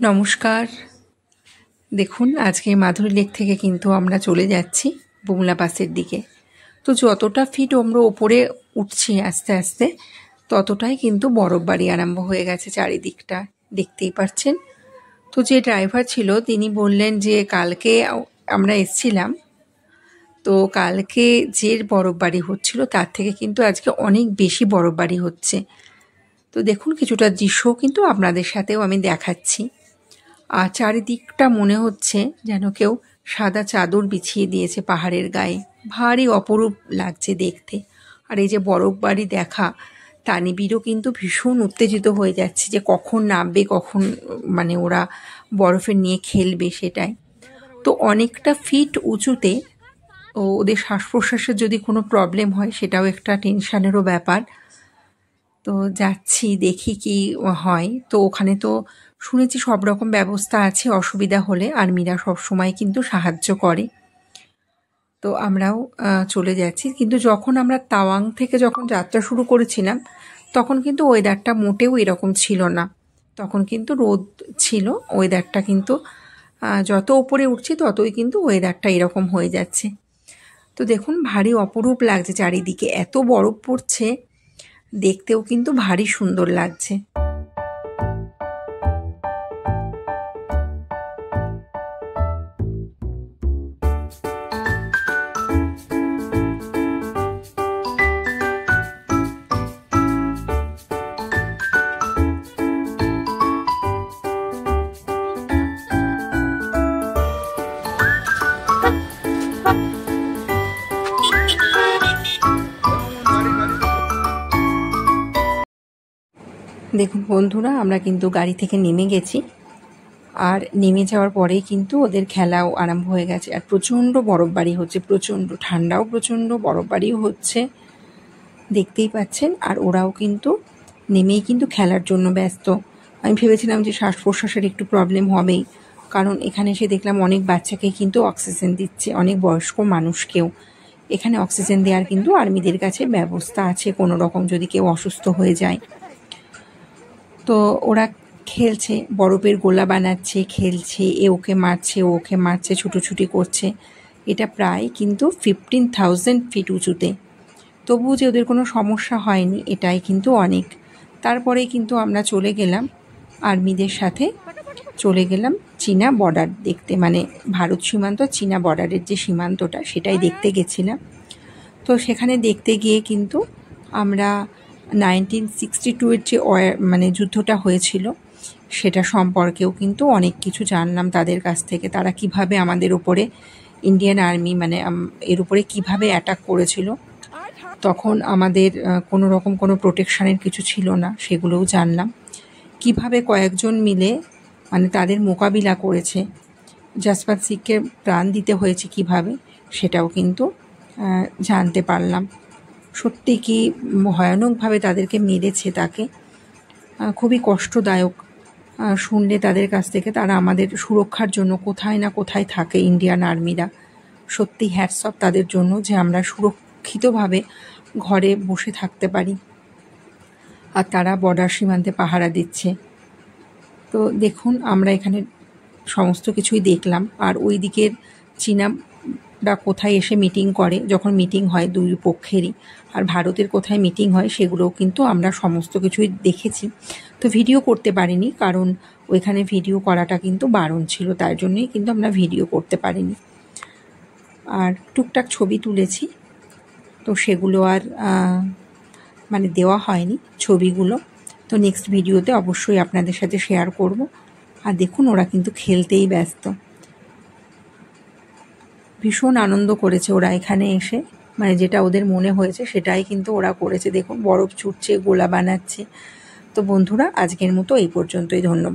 নমস্কার। দেখুন আজকে মাধুরী লেক থেকে কিন্তু আমরা চলে যাচ্ছি বুমলা পাসের দিকে। তো যতটা ফিট আমরা ওপরে উঠছি আস্তে আস্তে ততটাই কিন্তু বরফবাড়ি আরম্ভ হয়ে গেছে চারিদিকটা, দেখতেই পাচ্ছেন। তো যে ড্রাইভার ছিল তিনি বললেন যে কালকে আমরা এসছিলাম, তো কালকে যে বরফবাড়ি হচ্ছিল তার থেকে কিন্তু আজকে অনেক বেশি বরফবাড়ি হচ্ছে। তো দেখুন কিছুটা দৃশ্যও কিন্তু আপনাদের সাথেও আমি দেখাচ্ছি। আর চারিদিকটা মনে হচ্ছে যেন কেউ সাদা চাদর বিছিয়ে দিয়েছে পাহাড়ের গায়ে, ভারী অপরূপ লাগছে দেখতে। আর এই যে বরফবাড়ি দেখা, তানিবিরও কিন্তু ভীষণ উত্তেজিত হয়ে যাচ্ছে যে কখন নামবে, কখন মানে ওরা বরফে নিয়ে খেলবে সেটাই। তো অনেকটা ফিট উঁচুতে, ওদের শ্বাস প্রশ্বাসের যদি কোনো প্রবলেম হয় সেটাও একটা টেনশানেরও ব্যাপার। তো যাচ্ছি, দেখি কি হয়। তো ওখানে তো শুনেছি সব রকম ব্যবস্থা আছে, অসুবিধা হলে আর্মিরা সবসময় কিন্তু সাহায্য করে। তো আমরাও চলে যাচ্ছি। কিন্তু যখন আমরা তাওয়াং থেকে যখন যাত্রা শুরু করেছিলাম তখন কিন্তু ওয়েদারটা মোটেও এরকম ছিল না, তখন কিন্তু রোদ ছিল। ওয়েদারটা কিন্তু যত উপরে উঠছি ততই কিন্তু ওয়েদারটা এরকম হয়ে যাচ্ছে। তো দেখুন ভারী অপরূপ লাগছে চারিদিকে, এত বরফ পড়ছে, দেখতেও কিন্তু ভারী সুন্দর লাগছে। দেখুন বন্ধুরা, আমরা কিন্তু গাড়ি থেকে নেমে গেছি, আর নেমে যাওয়ার পরেই কিন্তু ওদের খেলাও আরম্ভ হয়ে গেছে। আর প্রচণ্ড বরফবাড়ি হচ্ছে, প্রচণ্ড ঠান্ডাও, প্রচণ্ড বরফবাড়িও হচ্ছে, দেখতেই পাচ্ছেন। আর ওরাও কিন্তু নেমেই কিন্তু খেলার জন্য ব্যস্ত। আমি ভেবেছিলাম যে শ্বাস প্রশ্বাসের একটু প্রবলেম হবেই, কারণ এখানে এসে দেখলাম অনেক বাচ্চাকে কিন্তু অক্সিজেন দিচ্ছে, অনেক বয়স্ক মানুষকেও। এখানে অক্সিজেন দেওয়ার কিন্তু আর্মিদের কাছে ব্যবস্থা আছে কোনো রকম যদি কেউ অসুস্থ হয়ে যায়। তো ওরা খেলছে, বরফের গোলা বানাচ্ছে, খেলছে, এ ওকে মারছে, ও ওকে মারছে, ছুটোছুটি করছে। এটা প্রায় কিন্তু 15,000 ফিট উঁচুতে। তবুও যে ওদের কোনো সমস্যা হয়নি এটাই কিন্তু অনেক। তারপরে কিন্তু আমরা চলে গেলাম আর্মিদের সাথে, চলে গেলাম চীনা বর্ডার দেখতে, মানে ভারত সীমান্ত চীনা বর্ডারের যে সীমান্তটা সেটাই দেখতে গেছিলাম। তো সেখানে দেখতে গিয়ে কিন্তু আমরা 1962-এর যে মানে যুদ্ধটা হয়েছিল সেটা সম্পর্কেও কিন্তু অনেক কিছু জানলাম তাদের কাছ থেকে। তারা কিভাবে আমাদের উপরে, ইন্ডিয়ান আর্মি মানে এর উপরে কিভাবে অ্যাটাক করেছিল, তখন আমাদের কোনো রকম কোনো প্রোটেকশানের কিছু ছিল না, সেগুলোও জানলাম। কিভাবে কয়েকজন মিলে মানে তাদের মোকাবিলা করেছে, জাসপাত সিংকে প্রাণ দিতে হয়েছে কিভাবে, সেটাও কিন্তু জানতে পারলাম। সত্যি কি ভয়ানকভাবে তাদেরকে মেরেছে তাকে, খুবই কষ্টদায়ক শুনলে তাদের কাছ থেকে। তারা আমাদের সুরক্ষার জন্য কোথায় না কোথায় থাকে ইন্ডিয়ান আর্মিরা, সত্যি হ্যাটস অফ তাদের জন্য যে আমরা সুরক্ষিতভাবে ঘরে বসে থাকতে পারি, আর তারা বর্ডার সীমান্তে পাহারা দিচ্ছে। তো দেখুন আমরা এখানে সমস্ত কিছুই দেখলাম। আর ওই দিকের চীনারা কোথায় এসে মিটিং করে, যখন মিটিং হয় দুই পক্ষেরই, আর ভারতের কোথায় মিটিং হয় সেগুলোও কিন্তু আমরা সমস্ত কিছুই দেখেছি। তো ভিডিও করতে পারিনি, কারণ ওইখানে ভিডিও করাটা কিন্তু বারণ ছিল, তাই জন্যই কিন্তু আমরা ভিডিও করতে পারিনি। আর টুকটাক ছবি তুলেছি, তো সেগুলো আর মানে দেওয়া হয়নি ছবিগুলো। তো নেক্সট ভিডিওতে অবশ্যই আপনাদের সাথে শেয়ার করব। আর দেখুন ওরা কিন্তু খেলতেই ব্যস্ত, ভীষণ আনন্দ করেছে ওরা এখানে এসে, মানে যেটা ওদের মনে হয়েছে সেটাই কিন্তু ওরা করেছে। দেখুন বরফ ছুটছে, গোলা বানাচ্ছে। তো বন্ধুরা আজকের মতো এই পর্যন্তই, ধন্যবাদ।